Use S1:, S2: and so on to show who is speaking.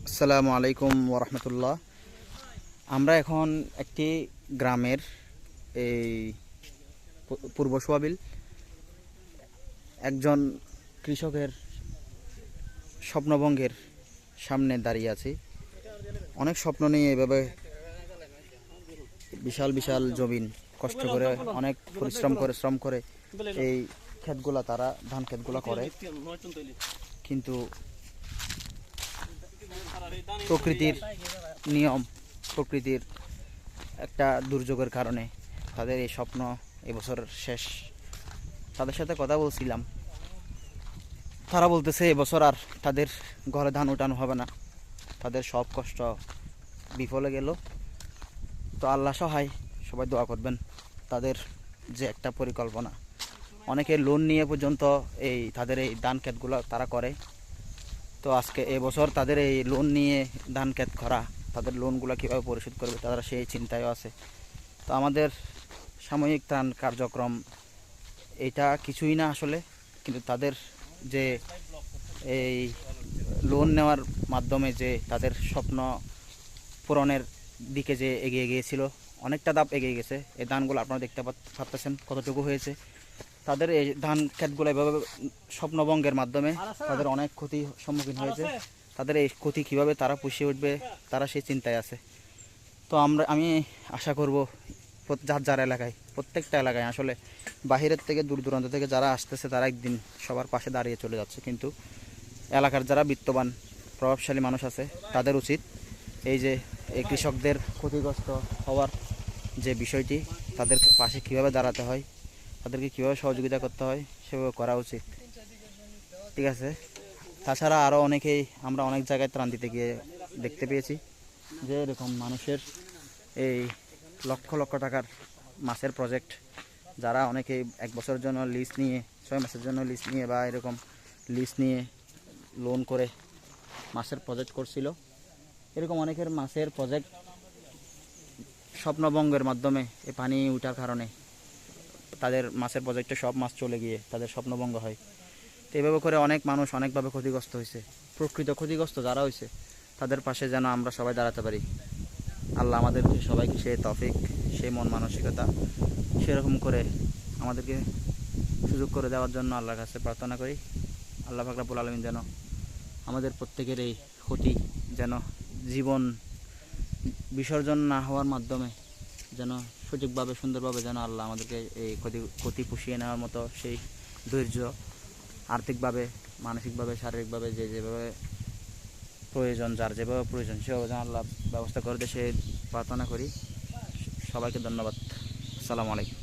S1: আসসালামু আলাইকুম ওরহমতুল্লাহ। আমরা এখন একটি গ্রামের এই পূর্ব সোয়াবিল একজন কৃষকের স্বপ্নভঙ্গের সামনে দাঁড়িয়ে আছি। অনেক স্বপ্ন নিয়ে এভাবে বিশাল বিশাল জমিন কষ্ট করে অনেক শ্রম করে এই ক্ষেতগুলা তারা ধান ক্ষেতগুলা করে, কিন্তু প্রকৃতির নিয়ম, প্রকৃতির একটা দুর্যোগের কারণে তাদের এই স্বপ্ন এবছর শেষ। তাদের সাথে কথা বলছিলাম, তারা বলতেছে এবছর আর তাদের ঘরে ধান উঠানো হবে না, তাদের সব কষ্ট বিফলে গেল। তো আল্লাহ সহায়, সবাই দোয়া করবেন। তাদের যে একটা পরিকল্পনা, অনেকে লোন নিয়ে পর্যন্ত তাদের এই ধান ক্ষেতগুলো তারা করে। তো আজকে এবছর তাদের এই লোন নিয়ে ধান ক্ষেত করা, তাদের লোনগুলো কীভাবে পরিশোধ করবে তারা সেই চিন্তায়ও আছে। তো আমাদের সাময়িক ত্রাণ কার্যক্রম এটা কিছুই না আসলে, কিন্তু তাদের যে এই লোন নেওয়ার মাধ্যমে যে তাদের স্বপ্ন পূরণের দিকে যে এগিয়ে গিয়েছিল, অনেকটা ধাপ এগিয়ে গেছে। এই ধানগুলো আপনারা দেখতে পাচ্ছেন কতটুকু হয়েছে। তাদের এই ধান ক্ষেতগুলো এভাবে স্বপ্নভঙ্গের মাধ্যমে তাদের অনেক ক্ষতি সম্মুখীন হয়েছে। তাদের এই ক্ষতি কীভাবে তারা পুষিয়ে উঠবে তারা সেই চিন্তায় আছে। তো আমি আশা করব যার যার এলাকায়, প্রত্যেকটা এলাকায় আসলে বাহিরের থেকে দূর দূরান্ত থেকে যারা আসতেছে তারা একদিন সবার পাশে দাঁড়িয়ে চলে যাচ্ছে, কিন্তু এলাকার যারা বিত্তবান প্রভাবশালী মানুষ আছে তাদের উচিত এই যে এই কৃষকদের ক্ষতিগ্রস্ত হওয়ার যে বিষয়টি, তাদের পাশে কীভাবে দাঁড়াতে হয়, তাদেরকে কীভাবে সহযোগিতা করতে হয় সেভাবে করা উচিত। ঠিক আছে। তাছাড়া আরও অনেকেই আমরা অনেক জায়গায় ত্রাণ দিতে গিয়ে দেখতে পেয়েছি যে এরকম মানুষের এই লক্ষ লক্ষ টাকার মাছের প্রজেক্ট, যারা অনেকেই 1 বছরের জন্য লিজ নিয়ে, 6 মাসের জন্য লিজ নিয়ে বা এরকম লিজ নিয়ে লোন করে মাছের প্রজেক্ট করছিল, এরকম অনেকের মাছের প্রজেক্ট স্বপ্নভঙ্গের মাধ্যমে এই পানি উঠার কারণে তাদের মাছের প্রজেক্টে সব মাছ চলে গিয়ে তাদের স্বপ্নভঙ্গ হয়। তো এভাবে করে অনেক মানুষ অনেকভাবে ক্ষতিগ্রস্ত হয়েছে। প্রকৃত ক্ষতিগ্রস্ত যারা হয়েছে তাদের পাশে যেন আমরা সবাই দাঁড়াতে পারি। আল্লাহ আমাদেরকে সবাইকে সেই তৌফিক, সেই মন মানসিকতা সেরকম করে আমাদেরকে সুযোগ করে দেওয়ার জন্য আল্লাহর কাছে প্রার্থনা করি। আল্লাহ পাক রব্বুল আলামিন যেন আমাদের প্রত্যেকের এই ক্ষতি যেন জীবন বিসর্জন না হওয়ার মাধ্যমে যেন সঠিকভাবে সুন্দরভাবে যেন আল্লাহ আমাদেরকে এই ক্ষতি পুষিয়ে নেওয়ার মতো সেই ধৈর্য, আর্থিকভাবে, মানসিকভাবে, শারীরিকভাবে যেভাবে প্রয়োজন, যার যেভাবে প্রয়োজন সেভাবে যেন আল্লাহ ব্যবস্থা করে দেয় সে প্রার্থনা করি। সবাইকে ধন্যবাদ। আসসালামু আলাইকুম।